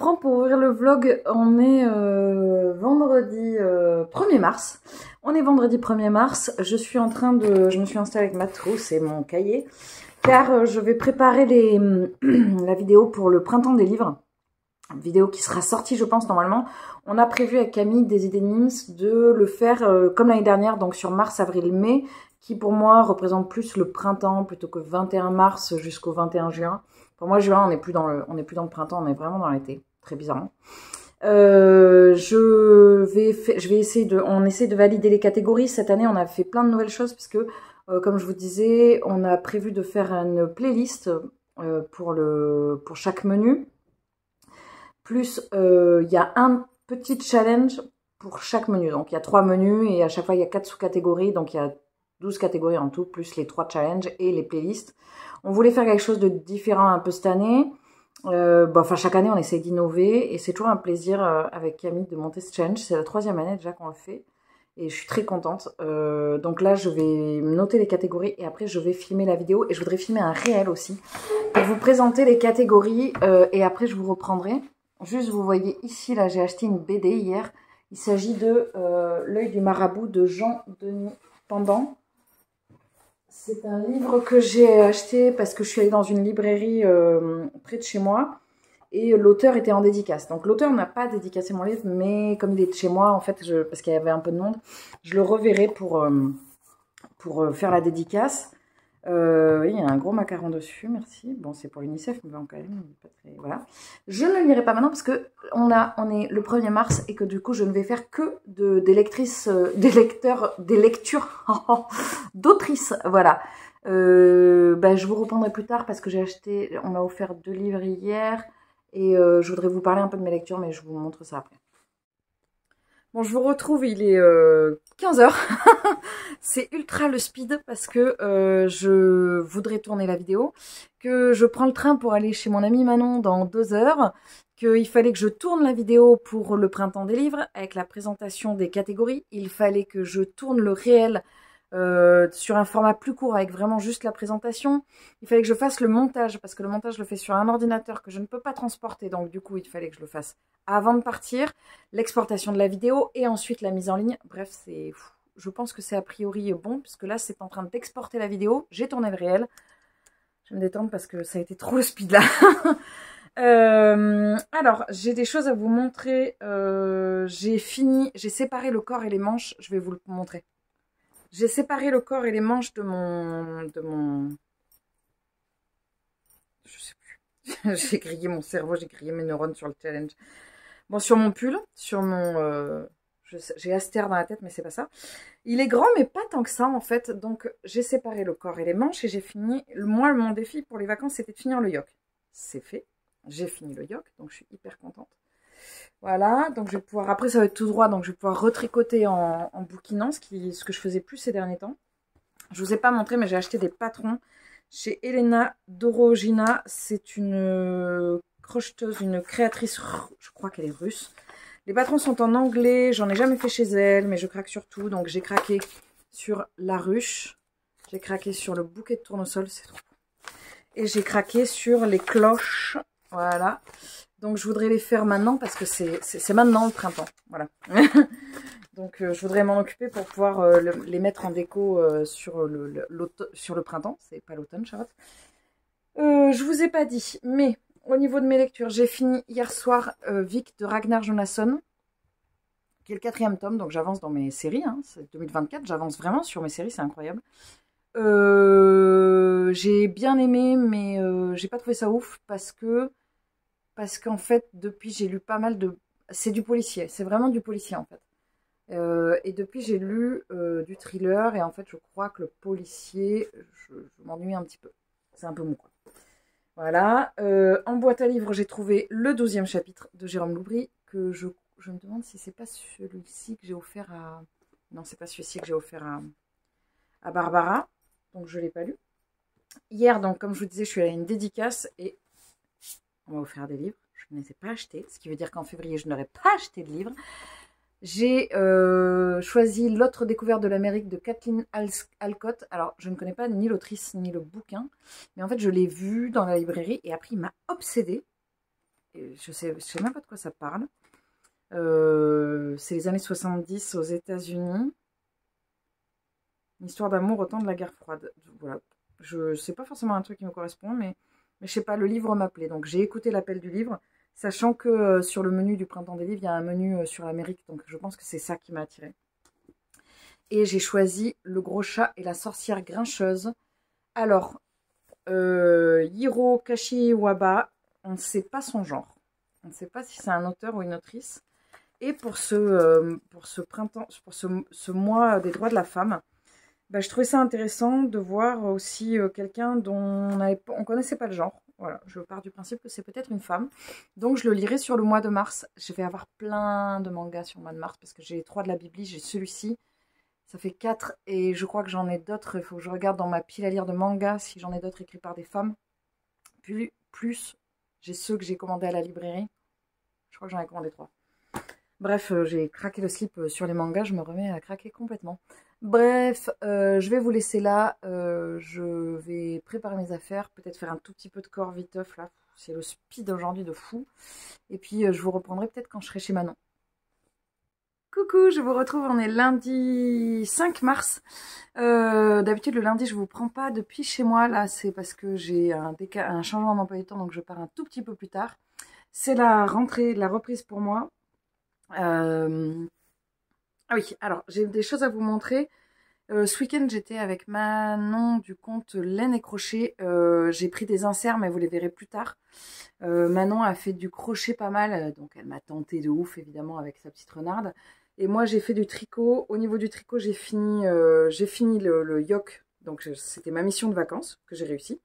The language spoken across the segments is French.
prends pour ouvrir le vlog. On est vendredi 1er mars. On est vendredi 1er mars. Je me suis installée avec ma trousse et mon cahier. Car je vais préparer la vidéo pour le printemps des livres. Vidéo qui sera sortie, je pense, normalement. On a prévu avec Camille des idées Nims de le faire comme l'année dernière, donc sur mars, avril, mai, qui pour moi représente plus le printemps plutôt que 21 mars jusqu'au 21 juin. Pour moi, juin, on n'est plus dans le printemps, on est vraiment dans l'été, très bizarrement. On essaie de valider les catégories. Cette année, on a fait plein de nouvelles choses puisque, comme je vous disais, on a prévu de faire une playlist pour chaque menu. Plus, il y a un petit challenge pour chaque menu. Donc, il y a 3 menus et à chaque fois, il y a 4 sous-catégories. Donc, il y a 12 catégories en tout, plus les 3 challenges et les playlists. On voulait faire quelque chose de différent un peu cette année. Chaque année, on essaie d'innover. Et c'est toujours un plaisir avec Camille de monter ce challenge. C'est la 3e année déjà qu'on le fait. Et je suis très contente. Donc là, je vais noter les catégories et après, je vais filmer la vidéo. Et je voudrais filmer un réel aussi pour vous présenter les catégories. Et après, je vous reprendrai. Juste, vous voyez ici, là, j'ai acheté une BD hier. Il s'agit de L'œil du marabout de Jean-Denis Pendant. C'est un livre que j'ai acheté parce que je suis allée dans une librairie près de chez moi. Et l'auteur était en dédicace. Donc, l'auteur n'a pas dédicacé mon livre, mais comme il est de chez moi, en fait, parce qu'il y avait un peu de monde, je le reverrai pour faire la dédicace. Il y a un gros macaron dessus, merci. Bon, c'est pour l'UNICEF, mais bon, quand même, pas très... Voilà. Je ne le lirai pas maintenant parce que on est le 1er mars et que du coup, je ne vais faire que des lectures d'autrices. Voilà. Je vous reprendrai plus tard parce que on m'a offert 2 livres hier et je voudrais vous parler un peu de mes lectures, mais je vous montre ça après. Bon, je vous retrouve, il est 15h. C'est ultra le speed parce que je voudrais tourner la vidéo, que je prends le train pour aller chez mon amie Manon dans 2 heures, qu'il fallait que je tourne la vidéo pour le printemps des livres avec la présentation des catégories. Il fallait que je tourne le réel sur un format plus court avec vraiment juste la présentation. Il fallait que je fasse le montage parce que le montage je le fais sur un ordinateur que je ne peux pas transporter, donc du coup il fallait que je le fasse avant de partir, l'exportation de la vidéo et ensuite la mise en ligne. Bref, je pense que c'est a priori bon puisque là c'est en train d'exporter la vidéo, j'ai tourné le réel. Je vais me détendre parce que ça a été trop le speed là. Alors, j'ai des choses à vous montrer. J'ai séparé le corps et les manches, je vais vous le montrer. J'ai séparé le corps et les manches de mon... Je sais plus. J'ai grillé mon cerveau, j'ai grillé mes neurones sur le challenge. Bon, sur mon pull, sur mon... j'ai Aster dans la tête, mais c'est pas ça. Il est grand, mais pas tant que ça, en fait. Donc, j'ai séparé le corps et les manches et j'ai fini... Moi, mon défi pour les vacances, c'était de finir le yoke. C'est fait. J'ai fini le yoke, donc je suis hyper contente. Voilà, donc je vais pouvoir, après ça va être tout droit, donc je vais pouvoir retricoter en bouquinant, ce que je faisais plus ces derniers temps. Je vous ai pas montré, mais j'ai acheté des patrons chez Elena Dorogina. C'est une crocheteuse, une créatrice, je crois qu'elle est russe. Les patrons sont en anglais, j'en ai jamais fait chez elle, mais je craque sur tout. Donc j'ai craqué sur la ruche, j'ai craqué sur le bouquet de tournesol, c'est trop beau. Et j'ai craqué sur les cloches, voilà. Donc, je voudrais les faire maintenant parce que c'est maintenant le printemps. Voilà. Donc, je voudrais m'en occuper pour pouvoir les mettre en déco sur le printemps. C'est pas l'automne, Charlotte. Je vous ai pas dit, mais au niveau de mes lectures, j'ai fini hier soir Vic de Ragnar Jonasson, qui est le 4e tome. Donc, j'avance dans mes séries. Hein, c'est 2024. J'avance vraiment sur mes séries. C'est incroyable. J'ai bien aimé, mais j'ai pas trouvé ça ouf parce qu'en fait, depuis, j'ai lu pas mal de... C'est du policier, c'est vraiment du policier, en fait. Et depuis, j'ai lu du thriller, et en fait, je crois que le policier, je m'ennuie un petit peu. C'est un peu mou, quoi. Voilà. En boîte à livres, j'ai trouvé le 12e chapitre de Jérôme Loubry, que je me demande si c'est pas celui-ci que j'ai offert à... Non, c'est pas celui-ci que j'ai offert à Barbara, donc je ne l'ai pas lu. Hier, donc, comme je vous disais, je suis allée à une dédicace, et... on m'a offert des livres, je ne les ai pas achetés, ce qui veut dire qu'en février, je n'aurais pas acheté de livres. J'ai choisi L'autre découverte de l'Amérique de Kathleen Alcott. Alors, je ne connais pas ni l'autrice ni le bouquin, mais en fait, je l'ai vu dans la librairie et après, il m'a obsédée. je sais même pas de quoi ça parle. C'est les années 70 aux États-Unis. Une histoire d'amour au temps de la guerre froide. Voilà. Je sais pas forcément un truc qui me correspond, mais je sais pas, le livre m'appelait. Donc j'ai écouté l'appel du livre, sachant que sur le menu du Printemps des livres, il y a un menu sur l'Amérique. Donc je pense que c'est ça qui m'a attirée. Et j'ai choisi Le Gros Chat et la sorcière grincheuse. Alors, Hiro Kashiwaba, on ne sait pas son genre. On ne sait pas si c'est un auteur ou une autrice. Et pour ce printemps, pour ce mois des droits de la femme, bah, je trouvais ça intéressant de voir aussi quelqu'un dont on ne connaissait pas le genre. Voilà, je pars du principe que c'est peut-être une femme. Donc je le lirai sur le mois de mars. Je vais avoir plein de mangas sur le mois de mars parce que j'ai 3 de la Bibli, j'ai celui-ci. Ça fait 4 et je crois que j'en ai d'autres. Il faut que je regarde dans ma pile à lire de mangas si j'en ai d'autres écrits par des femmes. Plus j'ai ceux que j'ai commandés à la librairie. Je crois que j'en ai commandé 3. Bref, j'ai craqué le slip sur les mangas, je me remets à craquer complètement. Bref, je vais vous laisser là. Je vais préparer mes affaires, peut-être faire un tout petit peu de corps viteuf là. C'est le speed aujourd'hui de fou. Et puis je vous reprendrai peut-être quand je serai chez Manon. Coucou, je vous retrouve, on est lundi 5 mars. D'habitude le lundi je vous prends pas depuis chez moi, là c'est parce que j'ai un changement d'emploi du temps, donc je pars un tout petit peu plus tard. C'est la rentrée, la reprise pour moi. Ah oui, alors j'ai des choses à vous montrer. Ce week-end j'étais avec Manon du compte Laine et Crochet. J'ai pris des inserts mais vous les verrez plus tard. Manon a fait du crochet pas mal, donc elle m'a tenté de ouf évidemment avec sa petite renarde. Et moi j'ai fait du tricot. Au niveau du tricot j'ai fini le yoke, donc c'était ma mission de vacances que j'ai réussi.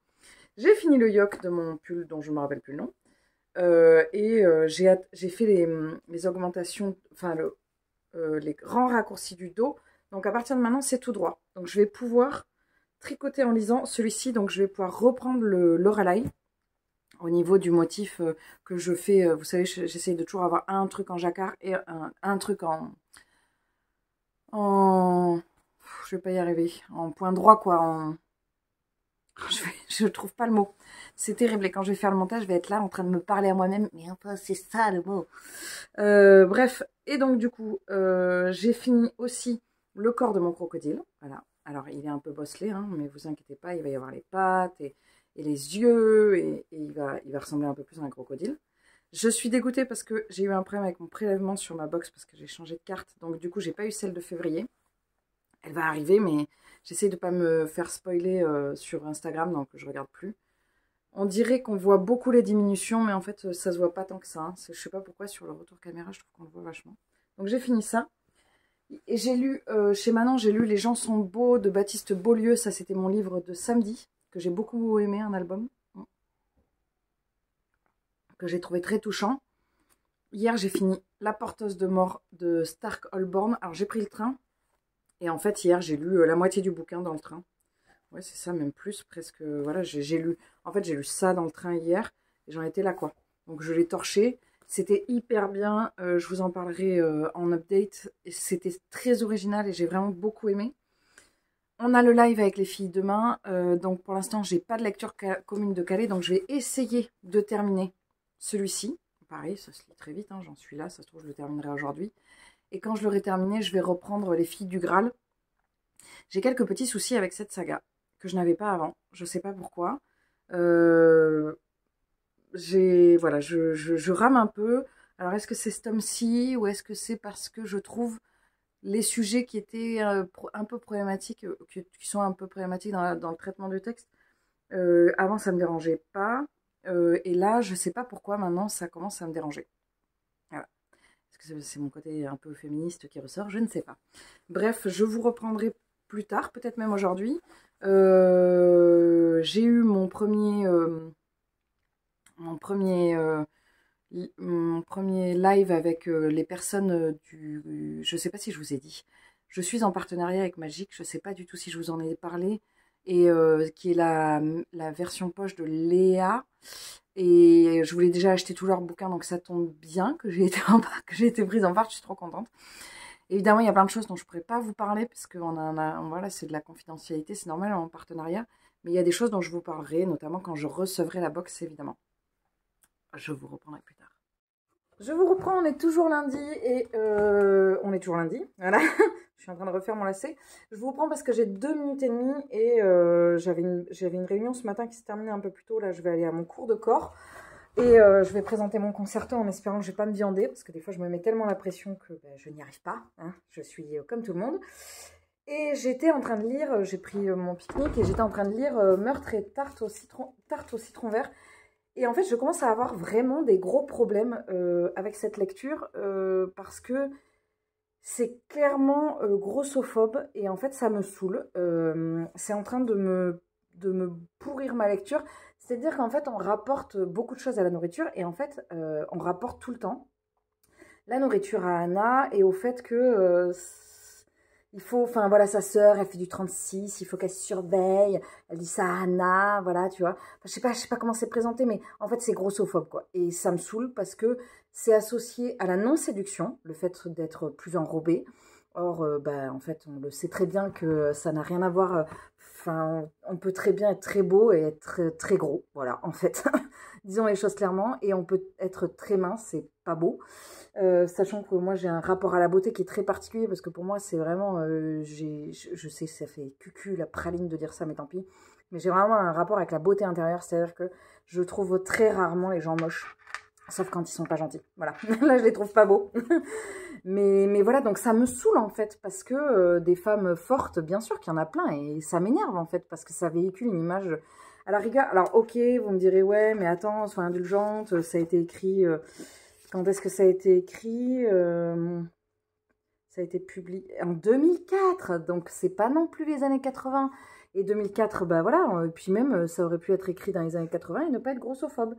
J'ai fini le yoke de mon pull dont je ne me rappelle plus le nom. J'ai fait les augmentations, enfin les grands raccourcis du dos. Donc à partir de maintenant, c'est tout droit. Donc je vais pouvoir tricoter en lisant celui-ci. Donc je vais pouvoir reprendre le Lorelai au niveau du motif que je fais. Vous savez, j'essaye de toujours avoir un truc en jacquard et un truc je vais pas y arriver, en point droit quoi. Je trouve pas le mot. C'est terrible. Et quand je vais faire le montage, je vais être là en train de me parler à moi-même. Mais enfin, c'est ça le mot. Bref. Et donc, du coup, j'ai fini aussi le corps de mon crocodile. Voilà. Alors, il est un peu bosselé, hein, mais vous inquiétez pas, il va y avoir les pattes et les yeux. Et il va ressembler un peu plus à un crocodile. Je suis dégoûtée parce que j'ai eu un problème avec mon prélèvement sur ma box parce que j'ai changé de carte. Donc, du coup, j'ai pas eu celle de février. Elle va arriver, mais j'essaie de ne pas me faire spoiler sur Instagram, donc je regarde plus. On dirait qu'on voit beaucoup les diminutions, mais en fait, ça se voit pas tant que ça. Hein. Je sais pas pourquoi, sur le retour caméra, je trouve qu'on le voit vachement. Donc j'ai fini ça. Et j'ai lu, chez Manon, j'ai lu Les gens sont beaux de Baptiste Beaulieu. Ça, c'était mon livre de samedi, que j'ai beaucoup aimé, un album. Que j'ai trouvé très touchant. Hier, j'ai fini La porteuse de mort de Stark Holborn. Alors, j'ai pris le train. Et en fait, hier, j'ai lu la moitié du bouquin dans le train. Ouais, c'est ça, même plus, presque. Voilà, j'ai lu. En fait, j'ai lu ça dans le train hier. Et j'en étais là, quoi. Donc, je l'ai torché. C'était hyper bien. Je vous en parlerai en update. C'était très original et j'ai vraiment beaucoup aimé. On a le live avec les filles demain. Donc, pour l'instant, j'ai pas de lecture commune de Calais. Donc, je vais essayer de terminer celui-ci. Pareil, ça se lit très vite. Hein, j'en suis là. Ça se trouve, je le terminerai aujourd'hui. Et quand je l'aurai terminé, je vais reprendre Les filles du Graal. J'ai quelques petits soucis avec cette saga que je n'avais pas avant. Je ne sais pas pourquoi. Voilà, je rame un peu. Alors, est-ce que c'est ce tome-ci ou est-ce que c'est parce que je trouve les sujets qui étaient un peu problématiques, qui sont un peu problématiques dans le traitement du texte, avant, ça ne me dérangeait pas. Et là, je ne sais pas pourquoi maintenant, ça commence à me déranger. Voilà. Est-ce que c'est mon côté un peu féministe qui ressort? Je ne sais pas. Bref, je vous reprendrai plus tard, peut-être même aujourd'hui. J'ai eu mon premier live avec les personnes du... Je ne sais pas si je vous ai dit. Je suis en partenariat avec Magic. Je ne sais pas du tout si je vous en ai parlé. Et qui est la version poche de Léa. Et je voulais déjà acheter tous leurs bouquins, donc ça tombe bien que j'ai été prise en part, je suis trop contente. Évidemment, il y a plein de choses dont je ne pourrais pas vous parler, parce que voilà, c'est de la confidentialité, c'est normal en partenariat. Mais il y a des choses dont je vous parlerai, notamment quand je recevrai la box, évidemment. je vous reprendrai plus tard. Je vous reprends, on est toujours lundi et voilà. Je suis en train de refaire mon lacet. Je vous reprends parce que j'ai 2 minutes et demie et j'avais une réunion ce matin qui s'est terminée un peu plus tôt. Là, je vais aller à mon cours de corps et je vais présenter mon concerto en espérant que je ne vais pas me viander parce que des fois, je me mets tellement la pression que je n'y arrive pas. Hein. Je suis comme tout le monde. Et j'étais en train de lire, j'ai pris mon pique-nique et j'étais en train de lire Meurtre et tarte au citron vert. Et en fait, je commence à avoir vraiment des gros problèmes avec cette lecture parce que c'est clairement grossophobe et en fait, ça me saoule. C'est en train de me pourrir ma lecture. C'est-à-dire qu'en fait, on rapporte beaucoup de choses à la nourriture et en fait, on rapporte tout le temps la nourriture à Anna et au fait que il faut, enfin voilà, sa sœur, elle fait du 36, il faut qu'elle surveille, elle dit ça à Anna, voilà, tu vois. Enfin, je sais pas comment c'est présenté, mais en fait, c'est grossophobe, quoi. Et ça me saoule parce que c'est associé à la non-séduction, le fait d'être plus enrobé. Or, en fait, on le sait très bien que ça n'a rien à voir. Enfin, on peut très bien être très beau et être très, très gros, voilà, en fait. Disons les choses clairement. Et on peut être très mince, c'est pas beau. Sachant que moi j'ai un rapport à la beauté qui est très particulier parce que pour moi c'est vraiment, je sais que ça fait cucu la praline de dire ça mais tant pis, mais j'ai vraiment un rapport avec la beauté intérieure, c'est-à-dire que je trouve très rarement les gens moches, sauf quand ils sont pas gentils, voilà, là je les trouve pas beaux, mais voilà, donc ça me saoule en fait parce que des femmes fortes, bien sûr qu'il y en a plein et ça m'énerve en fait parce que ça véhicule une image à la rigueur. Alors ok, vous me direz ouais mais attends, sois indulgente, ça a été écrit... Quand est-ce que ça a été écrit ça a été publié en 2004, donc c'est pas non plus les années 80. Et 2004, bah voilà, et puis même ça aurait pu être écrit dans les années 80 et ne pas être grossophobe.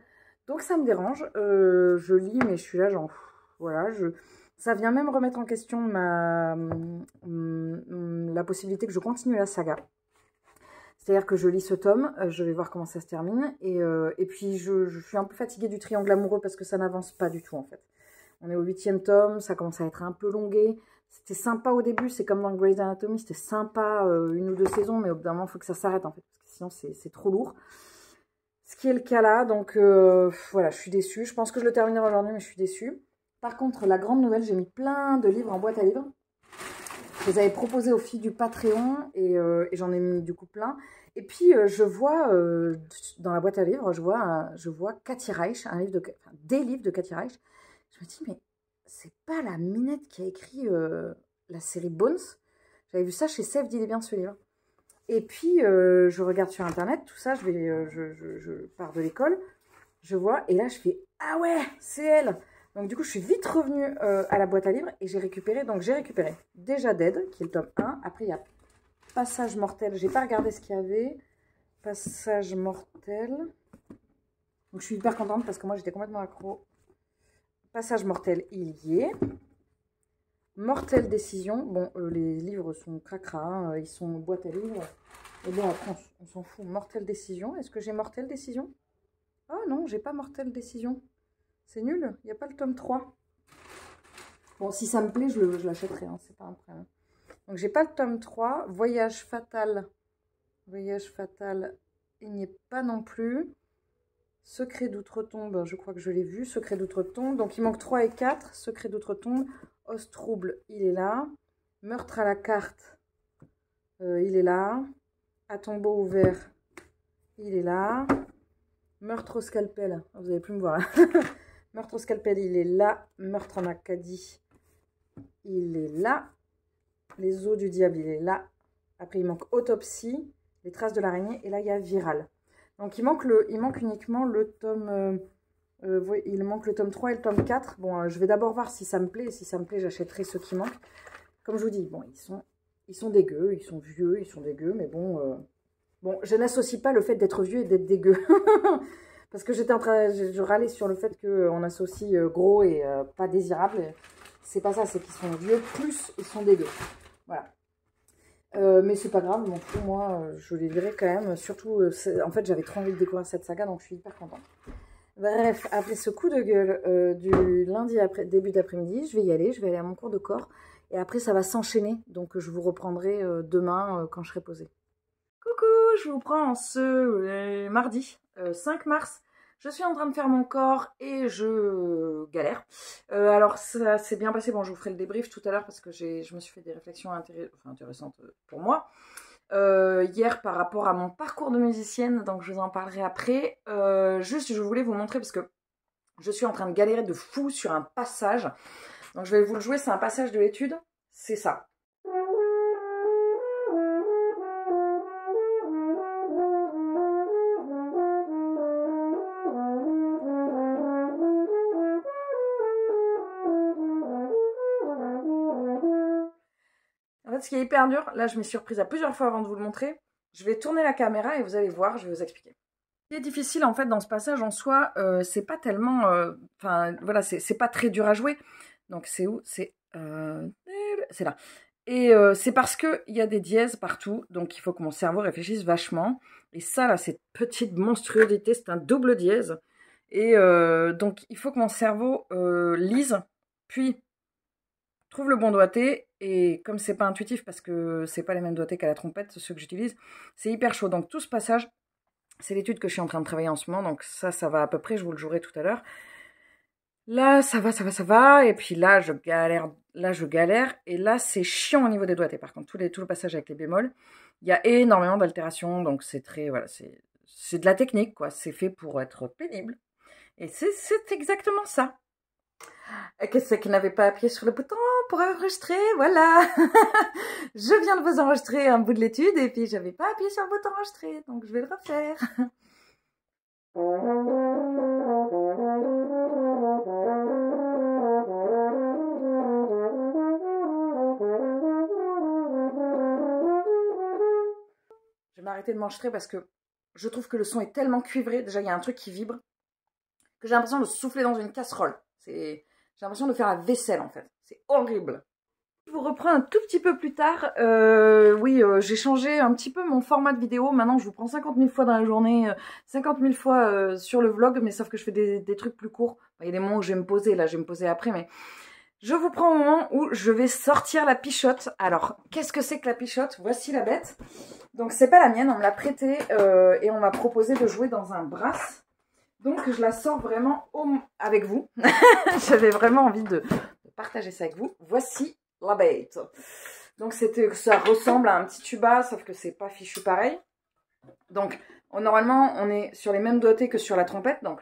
Donc ça me dérange, je lis mais je suis là genre, voilà, ça vient même remettre en question la possibilité que je continue la saga. C'est-à-dire que je lis ce tome, je vais voir comment ça se termine, et puis je suis un peu fatiguée du triangle amoureux parce que ça n'avance pas du tout en fait. On est au 8e tome, ça commence à être un peu longué. C'était sympa au début, c'est comme dans Grey's Anatomy, c'était sympa une ou 2 saisons, mais au bout d'un moment, il faut que ça s'arrête en fait, parce que sinon c'est trop lourd. Ce qui est le cas là, donc voilà, je suis déçue. Je pense que je le terminerai aujourd'hui, mais je suis déçue. Par contre, la grande nouvelle, j'ai mis plein de livres en boîte à livres. Je les avais proposés aux filles du Patreon et j'en ai mis du coup plein. Et puis je vois dans la boîte à livres, je vois Cathy Reich, des livres de Cathy Reich. Je me dis mais c'est pas la minette qui a écrit la série Bones. J'avais vu ça chez Sèvres, il est bien ce livre. Et puis je regarde sur internet tout ça, je pars de l'école, je vois et là je fais ah ouais c'est elle. Donc du coup, je suis vite revenue à la boîte à livres et j'ai récupéré Déjà Dead, qui est le tome 1. Après, il y a Passage Mortel. J'ai pas regardé ce qu'il y avait. Passage Mortel. Donc je suis hyper contente parce que moi, j'étais complètement accro. Passage Mortel, il y est. Mortelle Décision. Bon, les livres sont cracra, hein, ils sont boîte à livres. Et bon, après, on s'en fout. Mortelle Décision. Est-ce que j'ai Mortelle Décision? Oh non, j'ai pas Mortelle Décision. C'est nul, il n'y a pas le tome 3. Bon, si ça me plaît, je l'achèterai, hein, c'est pas un problème. Donc, j'ai pas le tome 3. Voyage fatal, il n'y est pas non plus. Secret d'outre-tombe, je crois que je l'ai vu. Secret d'outre-tombe, donc il manque 3 et 4. Secret d'outre-tombe, os trouble, il est là. Meurtre à la carte, il est là. À tombeau ouvert, il est là. Meurtre au scalpel, vous n'allez plus me voir. Meurtre au scalpel, il est là. Meurtre en Acadie, il est là. Les os du diable, il est là. Après, il manque autopsie, les traces de l'araignée. Et là, il y a viral. Donc, il manque uniquement le tome... il manque le tome 3 et le tome 4. Bon, je vais d'abord voir si ça me plaît. Et si ça me plaît, j'achèterai ceux qui manquent. Comme je vous dis, bon, ils sont dégueux, ils sont vieux, ils sont dégueux. Mais bon, je n'associe pas le fait d'être vieux et d'être dégueu. Parce que je râlais sur le fait qu'on associe gros et pas désirable. C'est pas ça, c'est qu'ils sont vieux, plus ils sont dégueux. Voilà. Mais c'est pas grave, donc pour moi, je les verrai quand même. Surtout, en fait, j'avais trop envie de découvrir cette saga, donc je suis hyper contente. Bref, après ce coup de gueule du lundi début d'après-midi, je vais y aller, je vais aller à mon cours de corps. Et après, ça va s'enchaîner, donc je vous reprendrai demain quand je serai posée. Coucou, je vous prends ce mardi 5 mars. Je suis en train de faire mon corps et je galère. Alors ça s'est bien passé, bon je vous ferai le débrief tout à l'heure parce que je me suis fait des réflexions intéressantes pour moi. Hier par rapport à mon parcours de musicienne, donc je vous en parlerai après. Juste je voulais vous montrer parce que je suis en train de galérer de fou sur un passage. Donc je vais vous le jouer, c'est un passage de l'étude, c'est ça. En fait, ce qui est hyper dur, là je m'y suis surprise à plusieurs fois avant de vous le montrer. Je vais tourner la caméra et vous allez voir, je vais vous expliquer. Ce qui est difficile en fait dans ce passage en soi, c'est pas tellement, enfin voilà, c'est pas très dur à jouer. Donc c'est où? C'est là. Et c'est parce qu'il y a des dièses partout, donc il faut que mon cerveau réfléchisse vachement. Et ça là, cette petite monstruosité, c'est un double dièse. Et donc il faut que mon cerveau lise, puis trouve le bon doigté. Et comme c'est pas intuitif parce que c'est pas les mêmes doigtés qu'à la trompette, ceux que j'utilise, c'est hyper chaud. Donc tout ce passage, c'est l'étude que je suis en train de travailler en ce moment, donc ça va à peu près, je vous le jouerai tout à l'heure. Là, ça va, et puis là, je galère, et là, c'est chiant au niveau des doigtés. Par contre, tout le passage avec les bémols, il y a énormément d'altérations, donc c'est très, voilà, c'est de la technique, quoi. C'est fait pour être pénible, et c'est exactement ça. Qu'est-ce qui n'avait pas appuyé sur le bouton pour enregistrer? Voilà. Je viens de vous enregistrer un bout de l'étude et puis j'avais pas appuyé sur le bouton enregistrer, donc je vais le refaire. Je vais m'arrêter de m'enregistrer parce que je trouve que le son est tellement cuivré. Déjà, il y a un truc qui vibre que j'ai l'impression de souffler dans une casserole. J'ai l'impression de faire la vaisselle en fait. C'est horrible. Je vous reprends un tout petit peu plus tard. Oui, j'ai changé un petit peu mon format de vidéo. Maintenant, je vous prends 50 000 fois dans la journée, 50 000 fois sur le vlog, mais sauf que je fais des trucs plus courts. Il y a des moments où je vais me poser, là, je vais me poser après, mais je vous prends au moment où je vais sortir la pichotte. Alors, qu'est-ce que c'est que la pichotte? Voici la bête. Donc, c'est pas la mienne, on me l'a prêtée et on m'a proposé de jouer dans un brass. Donc, je la sors vraiment avec vous. J'avais vraiment envie de partager ça avec vous. Voici la bête. Donc ça ressemble à un petit tuba, sauf que c'est pas fichu pareil. Donc normalement on est sur les mêmes doigtés que sur la trompette. Donc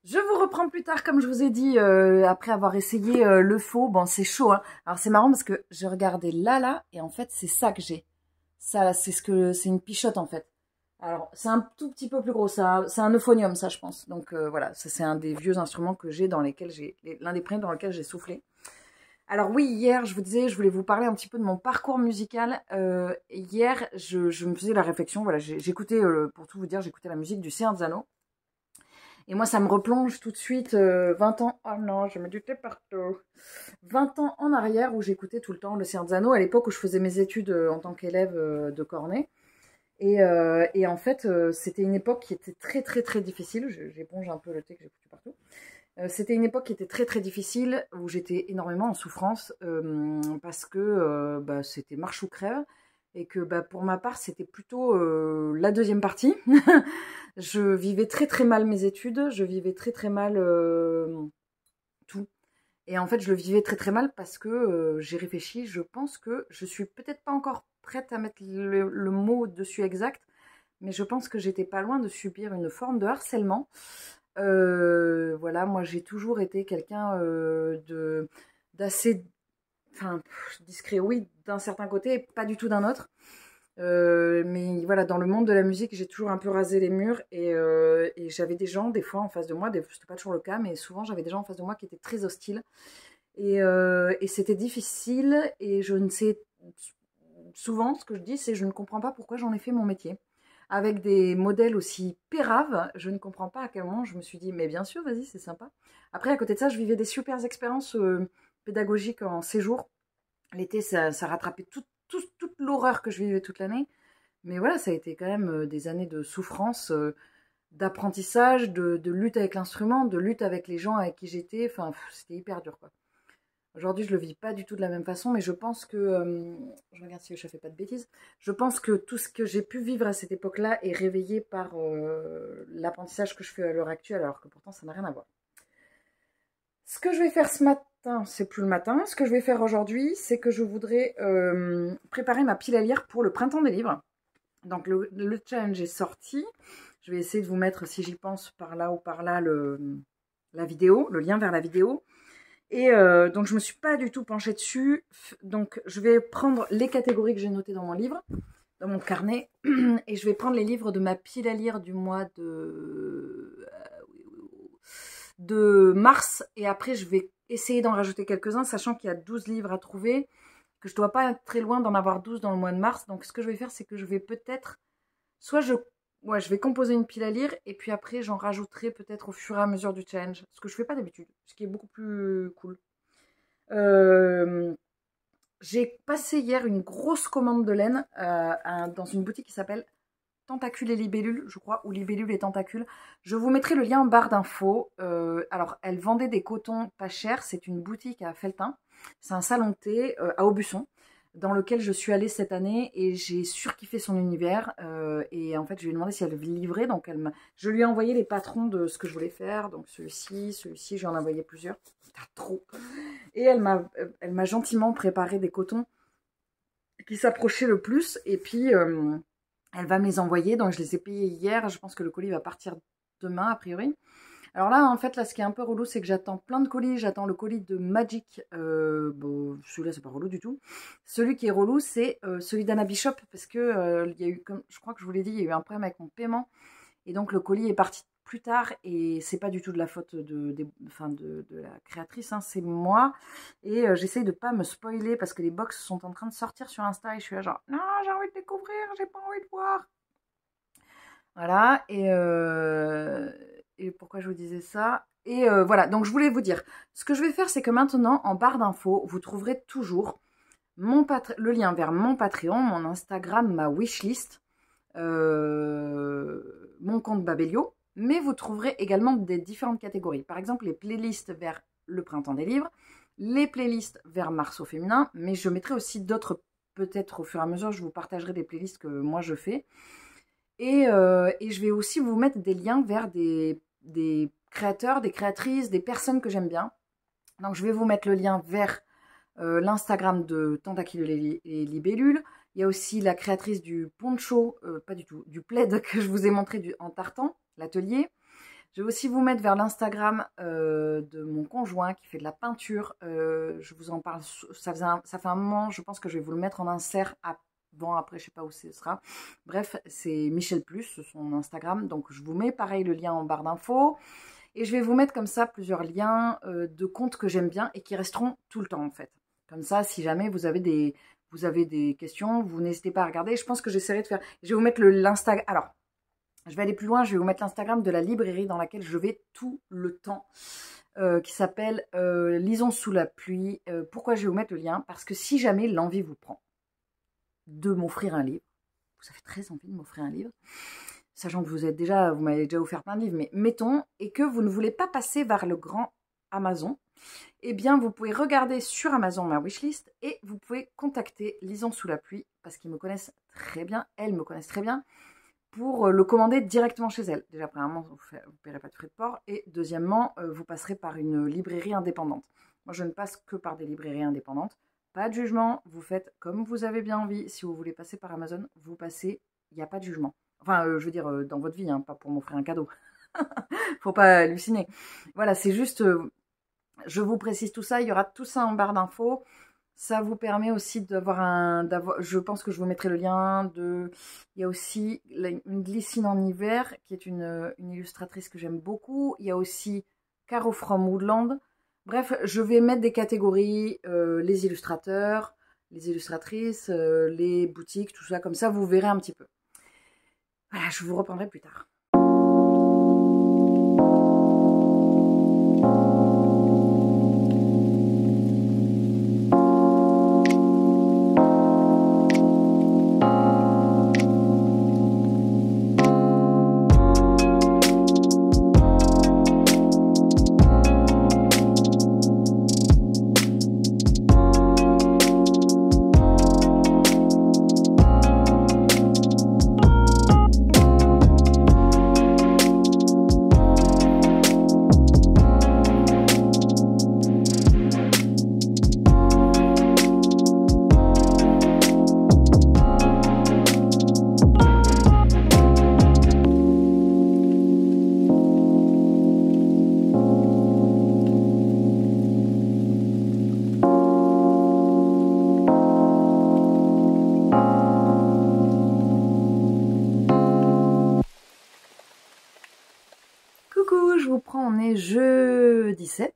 je vous reprends plus tard, comme je vous ai dit, après avoir essayé le faux. Bon, c'est chaud, hein. Alors, c'est marrant parce que je regardais là, et en fait, c'est ça que j'ai. Ça, c'est une pichotte, en fait. Alors, c'est un tout petit peu plus gros. C'est un euphonium, ça, je pense. Donc, voilà, ça, c'est un des vieux instruments que j'ai, l'un des premiers dans lesquels j'ai soufflé. Alors oui, hier, je vous disais, je voulais vous parler un petit peu de mon parcours musical. Hier, je me faisais la réflexion, voilà, j'écoutais, pour tout vous dire, j'écoutais la musique du Scienzano. Et moi, ça me replonge tout de suite 20 ans. Oh non, je me doutais partout. 20 ans en arrière où j'écoutais tout le temps le Scienzano, à l'époque où je faisais mes études en tant qu'élève de cornet. Et en fait, c'était une époque qui était très très très difficile. J'éponge un peu le thé que j'ai foutu partout. C'était une époque qui était très très difficile, où j'étais énormément en souffrance parce que bah, c'était marche ou crève. Et que bah, pour ma part, c'était plutôt la deuxième partie. Je vivais très très mal mes études, je vivais très très mal tout. Et en fait, je le vivais très très mal parce que j'ai réfléchi, je pense que je suis peut-être pas encore prête à mettre le mot dessus exact, mais je pense que j'étais pas loin de subir une forme de harcèlement. Voilà, moi j'ai toujours été quelqu'un d'assez, enfin, discret, oui, d'un certain côté, et pas du tout d'un autre. Mais voilà, dans le monde de la musique, j'ai toujours un peu rasé les murs et j'avais des gens, des fois, en face de moi, c'était pas toujours le cas, mais souvent j'avais des gens en face de moi qui étaient très hostiles. Et c'était difficile et je ne sais, souvent ce que je dis, c'est je ne comprends pas pourquoi j'en ai fait mon métier. Avec des modèles aussi péraves, je ne comprends pas à quel moment je me suis dit, mais bien sûr, vas-y, c'est sympa. Après, à côté de ça, je vivais des super expériences pédagogiques en séjour. L'été, ça rattrapait toute l'horreur que je vivais toute l'année. Mais voilà, ça a été quand même des années de souffrance, d'apprentissage, de lutte avec l'instrument, de lutte avec les gens avec qui j'étais. Enfin, c'était hyper dur, quoi. Aujourd'hui, je le vis pas du tout de la même façon, mais je pense que, je regarde si je fais pas de bêtises, je pense que tout ce que j'ai pu vivre à cette époque-là est réveillé par l'apprentissage que je fais à l'heure actuelle, alors que pourtant ça n'a rien à voir. Ce que je vais faire ce matin, c'est plus le matin, ce que je vais faire aujourd'hui, c'est que je voudrais préparer ma pile à lire pour le printemps des livres. Donc le challenge est sorti, je vais essayer de vous mettre, si j'y pense, par là ou par là, la vidéo, le lien vers la vidéo. Et donc, je ne me suis pas du tout penchée dessus. Donc, je vais prendre les catégories que j'ai notées dans mon livre, dans mon carnet. Et je vais prendre les livres de ma pile à lire du mois de mars. Et après, je vais essayer d'en rajouter quelques-uns, sachant qu'il y a 12 livres à trouver, que je ne dois pas être très loin d'en avoir 12 dans le mois de mars. Donc, ce que je vais faire, c'est que je vais peut-être... Soit je vais composer une pile à lire et puis après j'en rajouterai peut-être au fur et à mesure du challenge. Ce que je fais pas d'habitude, ce qui est beaucoup plus cool. J'ai passé hier une grosse commande de laine dans une boutique qui s'appelle Tentacules et Libellules, je crois, ou Libellules et Tentacules. Je vous mettrai le lien en barre d'infos. Alors, elle vendait des cotons pas chers. C'est une boutique à Felletin. C'est un salon de thé à Aubusson, dans lequel je suis allée cette année et j'ai surkiffé son univers. Et en fait, je lui ai demandé si elle livrait. Donc, je lui ai envoyé les patrons de ce que je voulais faire. Donc, celui-ci, j'en ai envoyé plusieurs. T'as trop. Et elle m'a gentiment préparé des cotons qui s'approchaient le plus. Et puis, elle va me les envoyer. Donc, je les ai payés hier. Je pense que le colis va partir demain, a priori. Alors là, en fait, ce qui est un peu relou, c'est que j'attends plein de colis. J'attends le colis de Magic. Bon, celui-là, c'est pas relou du tout. Celui qui est relou, c'est celui d'Anna Bishop. Parce que il y a eu, comme je crois que je vous l'ai dit, il y a eu un problème avec mon paiement. Et donc, le colis est parti plus tard. Et c'est pas du tout de la faute de la créatrice. Hein, c'est moi. Et j'essaye de pas me spoiler parce que les box sont en train de sortir sur Insta. Et je suis là genre, non, j'ai envie de découvrir. J'ai pas envie de voir. Voilà. Et pourquoi je vous disais ça? Et voilà, donc je voulais vous dire, ce que je vais faire, c'est que maintenant, en barre d'infos, vous trouverez toujours le lien vers mon Patreon, mon Instagram, ma wishlist, mon compte Babelio, mais vous trouverez également des différentes catégories. Par exemple, les playlists vers le printemps des livres, les playlists vers mars au féminin, mais je mettrai aussi d'autres, peut-être au fur et à mesure, je vous partagerai des playlists que moi je fais. Et je vais aussi vous mettre des liens vers des créateurs, des créatrices, des personnes que j'aime bien. Donc, je vais vous mettre le lien vers l'Instagram de Tentacules et Libellules. Il y a aussi la créatrice du poncho, pas du tout, du plaid que je vous ai montré en tartan, l'atelier. Je vais aussi vous mettre vers l'Instagram de mon conjoint qui fait de la peinture. Je vous en parle, ça fait un moment, je pense que je vais vous le mettre en insert Bon, après, je sais pas où ce sera. Bref, c'est Michel Plus, son Instagram. Donc, je vous mets pareil le lien en barre d'infos. Et je vais vous mettre comme ça plusieurs liens de comptes que j'aime bien et qui resteront tout le temps, en fait. Comme ça, si jamais vous avez des questions, vous n'hésitez pas à regarder. Je pense que j'essaierai de faire... Je vais vous mettre l'Instagram... Alors, je vais aller plus loin. Je vais vous mettre l'Instagram de la librairie dans laquelle je vais tout le temps. Qui s'appelle Lisons sous la pluie. Pourquoi je vais vous mettre le lien? Parce que si jamais l'envie vous prend de m'offrir un livre. Vous avez très envie de m'offrir un livre. Sachant que vous m'avez déjà offert plein de livres, mais mettons, et que vous ne voulez pas passer vers le grand Amazon, eh bien, vous pouvez regarder sur Amazon ma wishlist et vous pouvez contacter Lisons sous la pluie, parce qu'ils me connaissent très bien, elles me connaissent très bien, pour le commander directement chez elles. Déjà, premièrement, vous ne paierez pas de frais de port, et deuxièmement, vous passerez par une librairie indépendante. Moi, je ne passe que par des librairies indépendantes. Pas de jugement, vous faites comme vous avez bien envie. Si vous voulez passer par Amazon, vous passez, il n'y a pas de jugement. Enfin, je veux dire, dans votre vie, hein, pas pour m'offrir un cadeau. Faut pas halluciner. Voilà, c'est juste, je vous précise tout ça, il y aura tout ça en barre d'infos. Ça vous permet aussi je pense que je vous mettrai le lien il y a aussi une Glycine en hiver, qui est une illustratrice que j'aime beaucoup. Il y a aussi Caro from Woodland. Bref, je vais mettre des catégories, les illustrateurs, les illustratrices, les boutiques, tout ça, comme ça vous verrez un petit peu. Voilà, je vous reprendrai plus tard. vous prends, on est jeudi 7.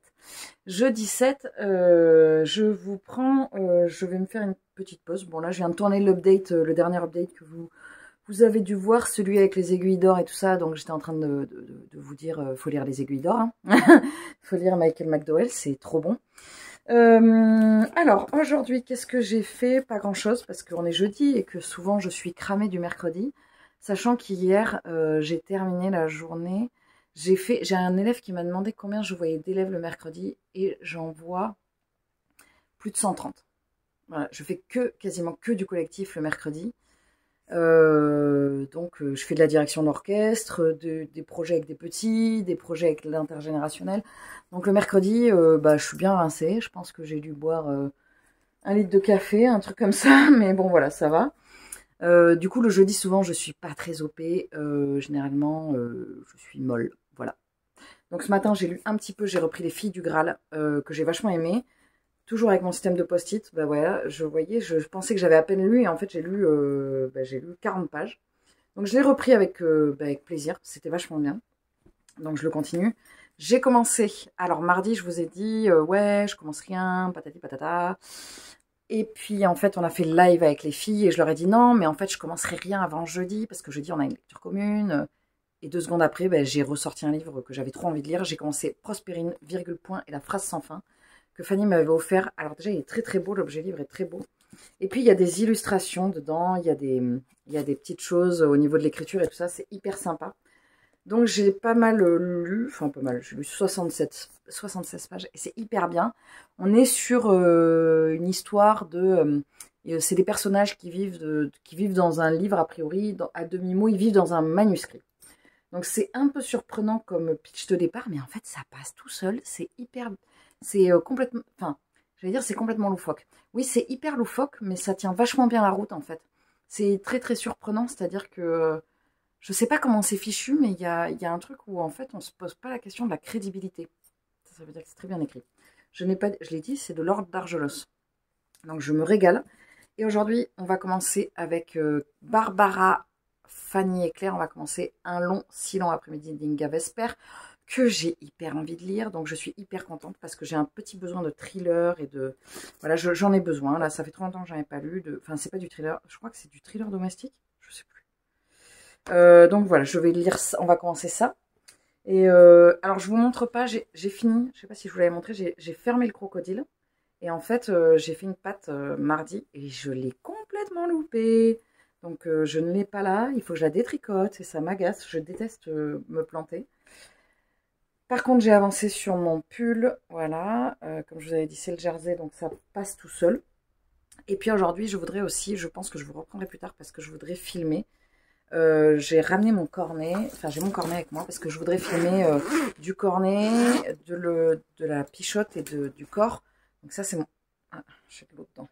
Jeudi 7, je vous prends, je vais me faire une petite pause. Bon là, je viens de tourner l'update, le dernier update que vous avez dû voir, celui avec les aiguilles d'or et tout ça. Donc j'étais en train de vous dire, faut lire les aiguilles d'or. Hein. Faut lire Michael McDowell, c'est trop bon. Alors, aujourd'hui, qu'est-ce que j'ai fait? Pas grand-chose, parce qu'on est jeudi et que souvent je suis cramée du mercredi. Sachant qu'hier, j'ai terminé la journée. J'ai un élève qui m'a demandé combien je voyais d'élèves le mercredi et j'en vois plus de 130. Voilà, je fais quasiment que du collectif le mercredi. Donc je fais de la direction d'orchestre, des projets avec des petits, des projets avec l'intergénérationnel. Donc le mercredi, je suis bien rincée. Je pense que j'ai dû boire 1 litre de café, un truc comme ça. Mais bon voilà, ça va. Du coup le jeudi souvent je suis pas très OP. Généralement je suis molle. Voilà. Donc ce matin j'ai lu un petit peu, j'ai repris Les Filles du Graal que j'ai vachement aimé. Toujours avec mon système de post-it, bah voilà, je pensais que j'avais à peine lu et en fait j'ai lu 40 pages. Donc je l'ai repris avec plaisir, c'était vachement bien. Donc je le continue. J'ai commencé, alors mardi je vous ai dit, ouais je commence rien, patati patata. Et puis en fait on a fait le live avec les filles et je leur ai dit non mais en fait je commencerai rien avant jeudi parce que jeudi on a une lecture commune. Et 2 secondes après, j'ai ressorti un livre que j'avais trop envie de lire. J'ai commencé Prospérine, virgule point et la phrase sans fin. Que Fanny m'avait offert. Alors déjà, il est très très beau, l'objet livre est très beau. Et puis, il y a des illustrations dedans, il y a des petites choses au niveau de l'écriture et tout ça, c'est hyper sympa. Donc, j'ai pas mal lu, enfin pas mal, j'ai lu 76 pages et c'est hyper bien. On est sur une histoire de... c'est des personnages qui vivent dans un livre, a priori, à demi-mot, ils vivent dans un manuscrit. Donc, c'est un peu surprenant comme pitch de départ, mais en fait, ça passe tout seul, c'est hyper... C'est complètement... Enfin, j'allais dire c'est complètement loufoque. Oui, c'est hyper loufoque, mais ça tient vachement bien la route, en fait. C'est très, très surprenant, c'est-à-dire que... je sais pas comment c'est fichu, mais il y a un truc où, en fait, on se pose pas la question de la crédibilité. Ça veut dire que c'est très bien écrit. Je l'ai dit, c'est de Lord d'Argelos. Donc, je me régale. Et aujourd'hui, on va commencer avec Barbara, Fanny et Claire. On va commencer Un long, si long après-midi d'Inga Vesper, que j'ai hyper envie de lire, donc je suis hyper contente parce que j'ai un petit besoin de thriller et de... Voilà, j'en ai besoin, là, ça fait trop longtemps que j'en ai pas lu, enfin, c'est pas du thriller, je crois que c'est du thriller domestique, je sais plus. Donc voilà, je vais lire ça, on va commencer ça. Et alors, je vous montre pas, j'ai fini, je sais pas si je vous l'avais montré, j'ai fermé le crocodile, et en fait, j'ai fait une pâte mardi, et je l'ai complètement loupée. Donc je ne l'ai pas là, il faut que je la détricote, et ça m'agace, je déteste me planter. Par contre, j'ai avancé sur mon pull, voilà, comme je vous avais dit, c'est le jersey, donc ça passe tout seul. Et puis aujourd'hui, je voudrais aussi, je pense que je vous reprendrai plus tard parce que je voudrais filmer. J'ai ramené mon cornet, enfin j'ai mon cornet avec moi parce que je voudrais filmer du cornet, de la pichotte et du corps. Donc ça c'est mon... Ah, j'ai de l'eau dedans.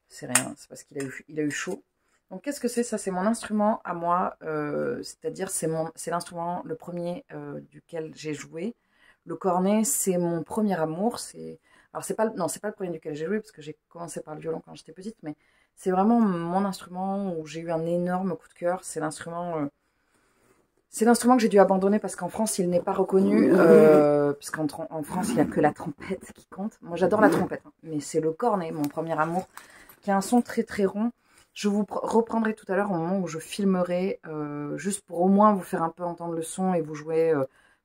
C'est rien, c'est parce qu'il a eu chaud. Donc qu'est-ce que c'est? Ça c'est mon instrument à moi, c'est-à-dire c'est l'instrument, le premier duquel j'ai joué. Le cornet c'est mon premier amour, alors c'est pas le premier duquel j'ai joué parce que j'ai commencé par le violon quand j'étais petite, mais c'est vraiment mon instrument où j'ai eu un énorme coup de cœur. C'est l'instrument que j'ai dû abandonner parce qu'en France il n'est pas reconnu, puisqu'en France il n'y a que la trompette qui compte. Moi j'adore la trompette, hein, mais c'est le cornet, mon premier amour, qui a un son très très rond. Je vous reprendrai tout à l'heure au moment où je filmerai, juste pour au moins vous faire un peu entendre le son et vous jouer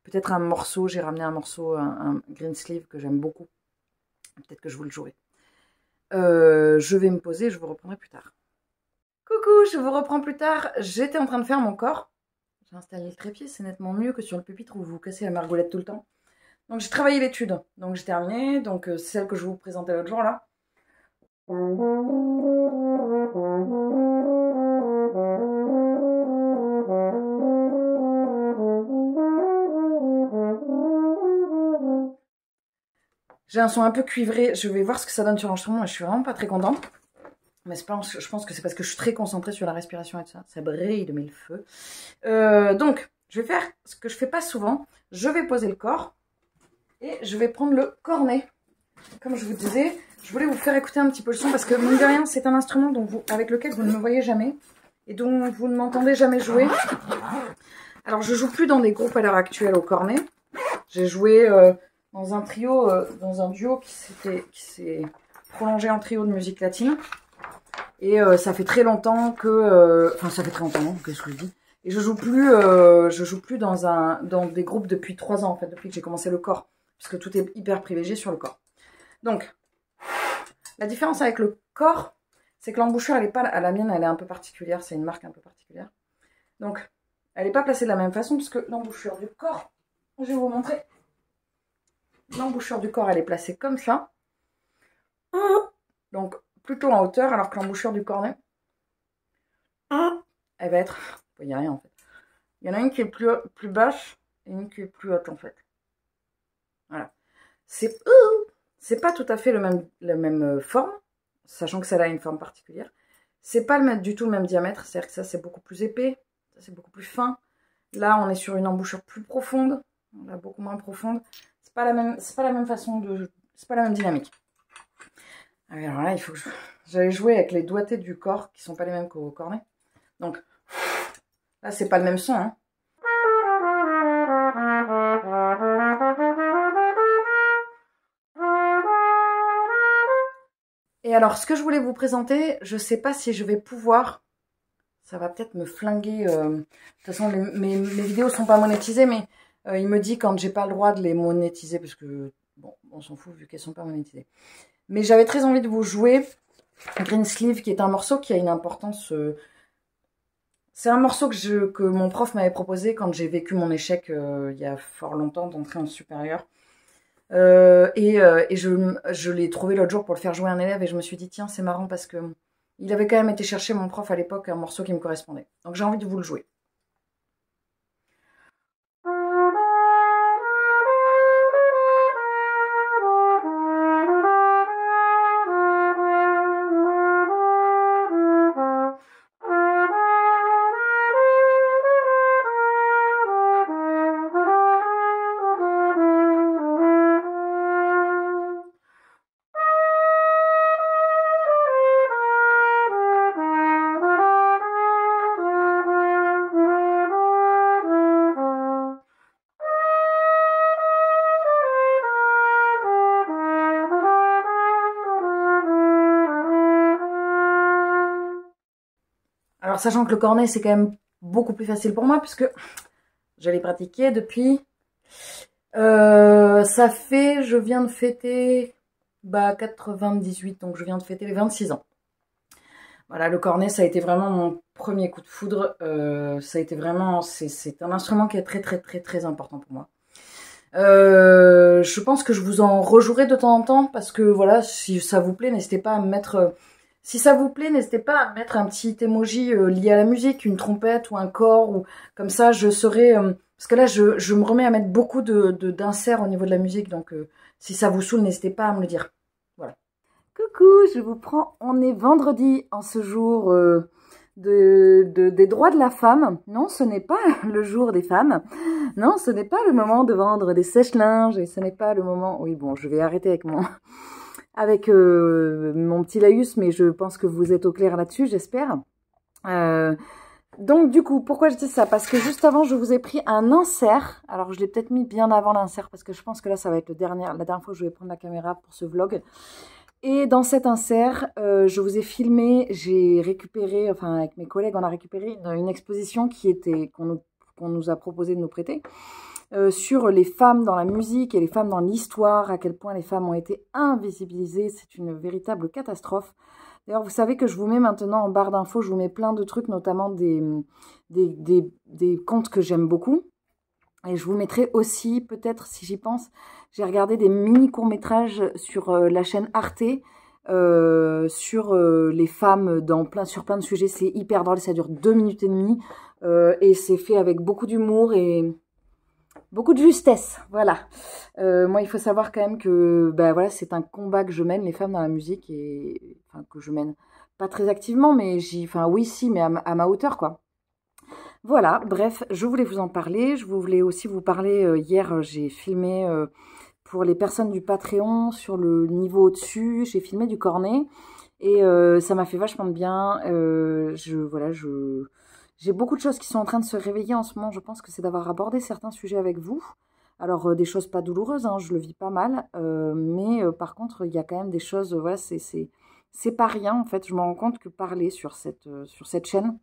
peut-être un morceau. J'ai ramené un morceau, un green sleeve que j'aime beaucoup. Peut-être que je vous le jouerai. Je vais me poser et je vous reprendrai plus tard. Coucou, je vous reprends plus tard. J'étais en train de faire mon corps. J'ai installé le trépied, c'est nettement mieux que sur le pupitre où vous cassez la margolette tout le temps. Donc j'ai travaillé l'étude. Donc j'ai terminé. Donc c'est celle que je vous présentais l'autre jour là. J'ai un son un peu cuivré. Je vais voir ce que ça donne sur l'enregistrement. Je suis vraiment pas très contente. Mais je pense que c'est parce que je suis très concentrée sur la respiration et tout ça. Ça brille de mille feux. Donc, je vais faire ce que je fais pas souvent. Je vais poser le corps. Et je vais prendre le cornet. Comme je vous disais, je voulais vous faire écouter un petit peu le son. Parce que, mine de rien, c'est un instrument avec lequel vous ne me voyez jamais. Et dont vous ne m'entendez jamais jouer. Alors, je joue plus dans des groupes à l'heure actuelle au cornet. J'ai joué dans un trio, dans un duo qui s'est prolongé en trio de musique latine. Et ça fait très longtemps que... Enfin, ça fait très longtemps, qu'est-ce que je dis? Et je joue plus dans des groupes depuis 3 ans, en fait, depuis que j'ai commencé le corps. Parce que tout est hyper privilégié sur le corps. Donc, la différence avec le corps, c'est que l'embouchure, elle est pas... À la mienne, elle est un peu particulière. C'est une marque un peu particulière. Donc, elle n'est pas placée de la même façon, parce que l'embouchure du corps, je vais vous montrer. L'embouchure du corps, elle est placée comme ça. Donc, plutôt en hauteur, alors que l'embouchure du cornet, elle va être... Il n'y a rien, en fait. Il y en a une qui est plus basse et une qui est plus haute, en fait. Voilà. C'est pas tout à fait la même forme, sachant que celle-là a une forme particulière. C'est pas du tout le même diamètre, c'est-à-dire que ça, c'est beaucoup plus épais, ça, c'est beaucoup plus fin. Là, on est sur une embouchure plus profonde, là, beaucoup moins profonde. C'est pas la même façon de... C'est pas la même dynamique. Alors là, il faut que j'allais jouer avec les doigtés du corps, qui sont pas les mêmes qu'au cornet. Donc, là, c'est pas le même son, hein. Et alors, ce que je voulais vous présenter, je sais pas si je vais pouvoir... Ça va peut-être me flinguer. De toute façon, mes vidéos sont pas monétisées, mais il me dit quand j'ai pas le droit de les monétiser, parce que, bon, on s'en fout vu qu'elles sont pas monétisées. Mais j'avais très envie de vous jouer Green Sleeve, qui est un morceau qui a une importance... C'est un morceau que mon prof m'avait proposé quand j'ai vécu mon échec il y a fort longtemps d'entrer en supérieur. Je l'ai trouvé l'autre jour pour le faire jouer à un élève et je me suis dit tiens c'est marrant parce que il avait quand même été chercher mon prof à l'époque un morceau qui me correspondait. Donc j'ai envie de vous le jouer. Alors sachant que le cornet c'est quand même beaucoup plus facile pour moi puisque je l'ai pratiqué depuis... je viens de fêter 98, donc je viens de fêter les 26 ans. Voilà, le cornet ça a été vraiment mon premier coup de foudre. Ça a été vraiment... C'est un instrument qui est très très très très important pour moi. Je pense que je vous en rejouerai de temps en temps parce que voilà, si ça vous plaît, n'hésitez pas à me mettre... Si ça vous plaît, n'hésitez pas à mettre un petit emoji lié à la musique, une trompette ou un cor, ou comme ça je saurai... parce que là, je me remets à mettre beaucoup d'inserts au niveau de la musique, donc si ça vous saoule, n'hésitez pas à me le dire. Voilà. Coucou, je vous prends, on est vendredi en ce jour des droits de la femme. Non, ce n'est pas le jour des femmes. Non, ce n'est pas le moment de vendre des sèche-linges et ce n'est pas le moment... Oui, bon, je vais arrêter avec mon... avec mon petit laïus, mais je pense que vous êtes au clair là-dessus, j'espère. Donc du coup, pourquoi je dis ça? Parce que juste avant, je vous ai pris un insert. Alors, je l'ai peut-être mis bien avant l'insert, parce que je pense que là, ça va être la dernière fois que je vais prendre la caméra pour ce vlog. Et dans cet insert, je vous ai filmé, j'ai récupéré, enfin avec mes collègues, on a récupéré une exposition qu'on nous a proposé de nous prêter. Sur les femmes dans la musique et les femmes dans l'histoire, à quel point les femmes ont été invisibilisées. C'est une véritable catastrophe. D'ailleurs, vous savez que je vous mets maintenant en barre d'infos, je vous mets plein de trucs, notamment des contes que j'aime beaucoup. Et je vous mettrai aussi, peut-être, si j'y pense, j'ai regardé des mini courts-métrages sur la chaîne Arte, sur les femmes sur plein de sujets. C'est hyper drôle, ça dure 2 minutes et demie. Et c'est fait avec beaucoup d'humour et... beaucoup de justesse, voilà. Moi, il faut savoir quand même que voilà, c'est un combat que je mène, les femmes dans la musique, et enfin que je mène pas très activement, mais oui, si, mais à ma hauteur, quoi. Voilà, bref, je voulais vous en parler. Je voulais aussi vous parler, hier, j'ai filmé pour les personnes du Patreon sur le niveau au-dessus, j'ai filmé du cornet, et ça m'a fait vachement de bien. J'ai beaucoup de choses qui sont en train de se réveiller en ce moment. Je pense que c'est d'avoir abordé certains sujets avec vous. Alors, des choses pas douloureuses, hein, je le vis pas mal, mais par contre, il y a quand même des choses, voilà, c'est pas rien, en fait. Je me rends compte que parler sur cette chaîne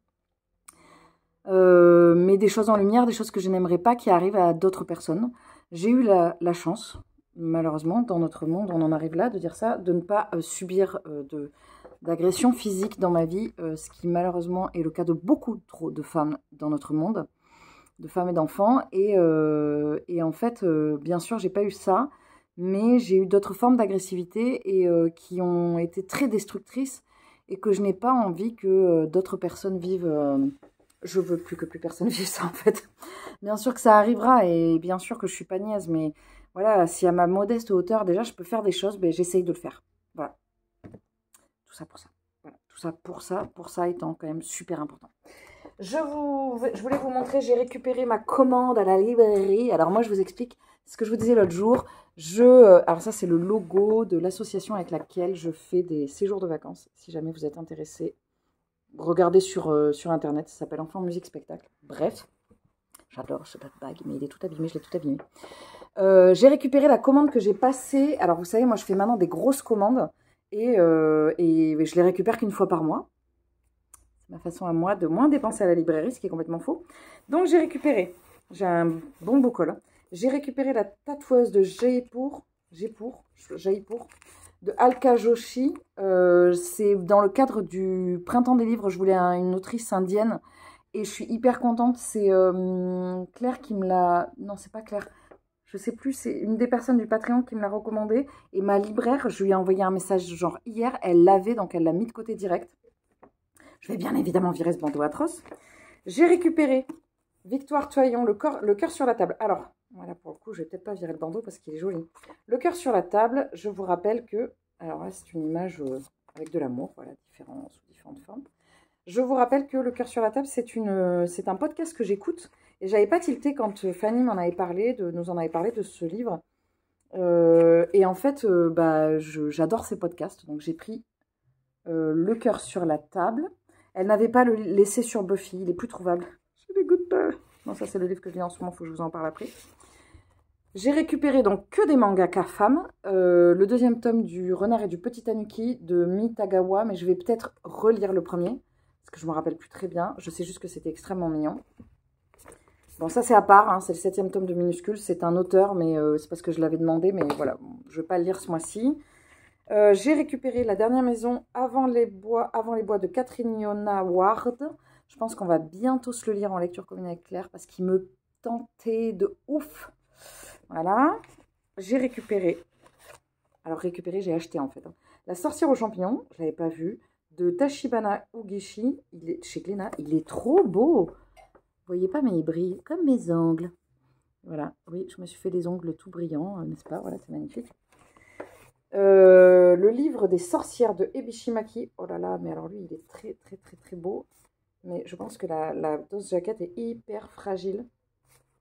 met des choses en lumière, des choses que je n'aimerais pas qui arrivent à d'autres personnes. J'ai eu la chance, malheureusement, dans notre monde, on en arrive là, de dire ça, de ne pas subir d'agression physique dans ma vie, ce qui malheureusement est le cas de beaucoup trop de femmes dans notre monde, de femmes et d'enfants. Et en fait, bien sûr, j'ai pas eu ça, mais j'ai eu d'autres formes d'agressivité et qui ont été très destructrices et que je n'ai pas envie que d'autres personnes vivent. Je veux plus que plus personne vive ça, en fait. Bien sûr que ça arrivera et bien sûr que je suis pas niaise, mais voilà, si à ma modeste hauteur, déjà, je peux faire des choses, ben, j'essaye de le faire. Voilà. Tout ça pour ça. Voilà. Tout ça pour ça étant quand même super important. Je voulais vous montrer, j'ai récupéré ma commande à la librairie. Alors moi, je vous explique ce que je vous disais l'autre jour. Alors ça, c'est le logo de l'association avec laquelle je fais des séjours de vacances. Si jamais vous êtes intéressés, regardez sur Internet. Ça s'appelle Enfants Musique Spectacle. Bref, j'adore ce bag, mais il est tout abîmé, je l'ai tout abîmé. J'ai récupéré la commande que j'ai passée. Alors vous savez, moi, je fais maintenant des grosses commandes et je les récupère qu'une fois par mois. Ma façon à moi de moins dépenser à la librairie, ce qui est complètement faux. Donc j'ai récupéré, j'ai un bon beau col, j'ai récupéré la tatoueuse de Jaipur de Alka Joshi. C'est dans le cadre du Printemps des livres, je voulais une autrice indienne et je suis hyper contente. C'est Claire qui me l'a... Non, c'est pas Claire. Je sais plus, c'est une des personnes du Patreon qui me l'a recommandé. Et ma libraire, je lui ai envoyé un message genre hier, elle l'avait, donc elle l'a mis de côté direct. Je vais bien évidemment virer ce bandeau atroce. J'ai récupéré Victoire Toyon, le cœur sur la table. Alors, voilà, pour le coup, je vais peut-être pas virer le bandeau parce qu'il est joli. Le cœur sur la table, je vous rappelle que... Alors là, c'est une image avec de l'amour, voilà, sous différentes formes. Je vous rappelle que le cœur sur la table, c'est un podcast que j'écoute. Et j'avais pas tilté quand Fanny nous en avait parlé de ce livre. Et en fait, j'adore ces podcasts. Donc j'ai pris le cœur sur la table. Elle n'avait pas le laissé sur Buffy, il est plus trouvable. Je dégoûte pas. Non, ça c'est le livre que je lis en ce moment, il faut que je vous en parle après. J'ai récupéré donc que des mangaka femmes. Le deuxième tome du Renard et du Petit Tanuki de Mitagawa, mais je vais peut-être relire le premier, parce que je ne me rappelle plus très bien. Je sais juste que c'était extrêmement mignon. Bon, ça c'est à part, hein, c'est le 7e tome de Minuscule. C'est un auteur, mais c'est parce que je l'avais demandé, mais voilà, je ne vais pas le lire ce mois-ci. J'ai récupéré La dernière maison avant les bois de Catherine Yona Ward. Je pense qu'on va bientôt se le lire en lecture commune avec Claire parce qu'il me tentait de ouf. Voilà. J'ai récupéré. Alors j'ai acheté en fait. La sorcière aux champignons, je ne l'avais pas vu. De Tachibana Ugishi, chez Glénat. Il est trop beau. Vous voyez pas, mais il brille comme mes ongles. Voilà. Oui, je me suis fait des ongles tout brillants, n'est-ce pas? Voilà, c'est magnifique. Le livre des sorcières de Ebishimaki. Oh là là, mais alors lui, il est très, très, très, très beau. Mais je pense que la dose jaquette est hyper fragile.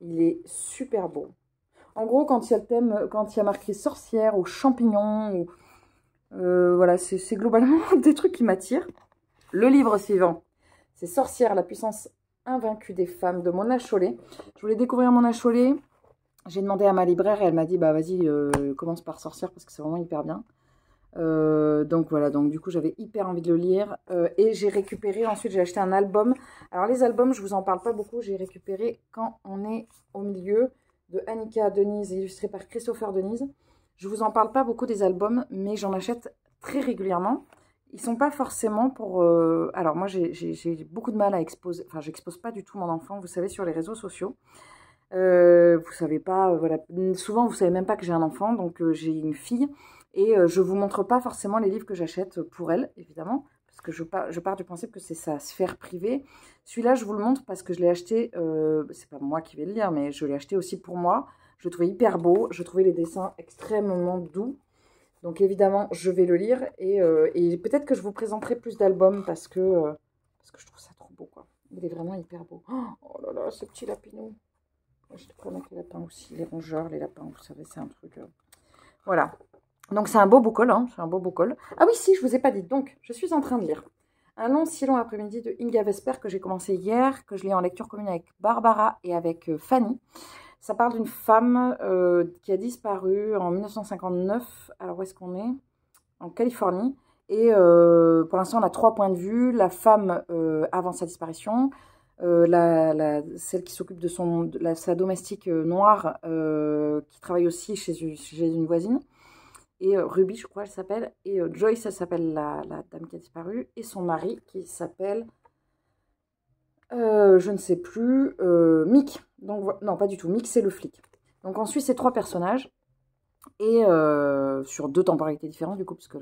Il est super beau. En gros, quand il y a le thème, quand il y a marqué sorcière ou champignons, voilà, c'est globalement des trucs qui m'attirent. Le livre suivant, c'est Sorcière, la puissance invaincue des femmes de Mona Chollet. Je voulais découvrir Mona Chollet. J'ai demandé à ma libraire et elle m'a dit, bah vas-y, commence par Sorcière parce que c'est vraiment hyper bien. Donc voilà, donc du coup j'avais hyper envie de le lire et j'ai récupéré, ensuite j'ai acheté un album. Alors les albums, je vous en parle pas beaucoup, j'ai récupéré Quand on est au milieu de Annika Denise, illustré par Christopher Denise. Je vous en parle pas beaucoup des albums, mais j'en achète très régulièrement. Ils sont pas forcément pour... Alors moi j'ai beaucoup de mal à exposer, enfin j'expose pas du tout mon enfant, vous savez, sur les réseaux sociaux. Vous savez pas, voilà, souvent vous savez même pas que j'ai un enfant, donc j'ai une fille. Et je ne vous montre pas forcément les livres que j'achète pour elle, évidemment, parce que je pars du principe que c'est sa sphère privée. Celui-là, je vous le montre parce que je l'ai acheté, c'est pas moi qui vais le lire, mais je l'ai acheté aussi pour moi. Je le trouvais hyper beau, je trouvais les dessins extrêmement doux. Donc évidemment, je vais le lire et peut-être que je vous présenterai plus d'albums parce que je trouve ça trop beau, quoi. Il est vraiment hyper beau. Oh là là, ce petit lapinou. Je te prends avec les lapins aussi, les rongeurs, les lapins, vous savez, c'est un truc... Voilà. Donc c'est un beau col, hein, c'est un beau col. Ah oui, si, je vous ai pas dit. Donc, je suis en train de lire Un long, si long après-midi de Inga Vesper que j'ai commencé hier, que je lis en lecture commune avec Barbara et avec Fanny. Ça parle d'une femme qui a disparu en 1959. Alors, où est-ce qu'on est? En Californie. Et pour l'instant, on a 3 points de vue. La femme avant sa disparition, celle qui s'occupe de sa domestique noire, qui travaille aussi chez une voisine. Et Ruby, je crois, elle s'appelle. Et Joyce, elle s'appelle la dame qui a disparu. Et son mari, qui s'appelle, je ne sais plus, Mick. Donc, non, pas du tout. Mick, c'est le flic. Donc, on suit ces 3 personnages. Et sur 2 temporalités différentes, du coup, parce que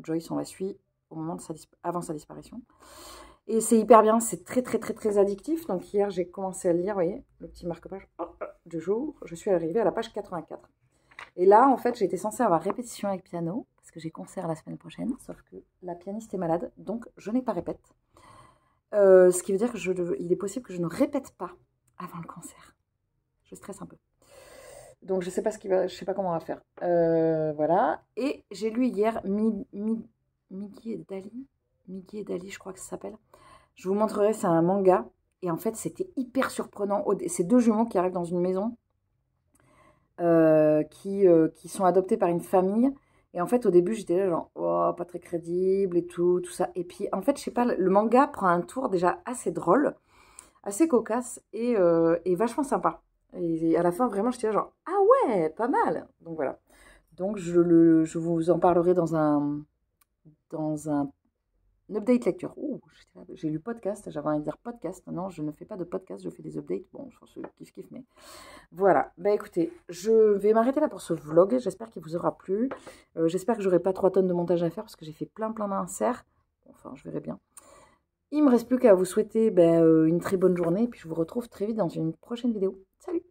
Joyce, on la suit au moment de avant sa disparition. Et c'est hyper bien, c'est très, très, très, très addictif. Donc, hier, j'ai commencé à le lire, vous voyez, le petit marque-page du jour. Je suis arrivée à la page 84. Et là, en fait, j'étais censée avoir répétition avec piano, parce que j'ai concert la semaine prochaine, sauf que la pianiste est malade, donc je n'ai pas répète. Ce qui veut dire qu'il est possible que je ne répète pas avant le concert. Je stresse un peu. Donc je sais pas je sais pas comment on va faire. Voilà. Et j'ai lu hier Miggy et Dali, je crois que ça s'appelle. Je vous montrerai, c'est un manga. Et en fait, c'était hyper surprenant. C'est 2 jumeaux qui arrivent dans une maison, qui sont adoptés par une famille. Et en fait, au début, j'étais là genre, oh, pas très crédible et tout ça. Et puis, en fait, je sais pas, le manga prend un tour déjà assez drôle, assez cocasse et vachement sympa. Et à la fin, vraiment, j'étais là genre, ah ouais, pas mal. Donc voilà. Donc je vous en parlerai dans un update lecture. Ouh, j'ai lu podcast, j'avais envie de dire podcast. Non, je ne fais pas de podcast, je fais des updates. Bon, je pense que kiff, mais voilà. Bah écoutez, je vais m'arrêter là pour ce vlog. J'espère qu'il vous aura plu. J'espère que j'aurai pas 3 tonnes de montage à faire parce que j'ai fait plein d'inserts. Enfin, je verrai bien. Il me reste plus qu'à vous souhaiter une très bonne journée et puis je vous retrouve très vite dans une prochaine vidéo. Salut!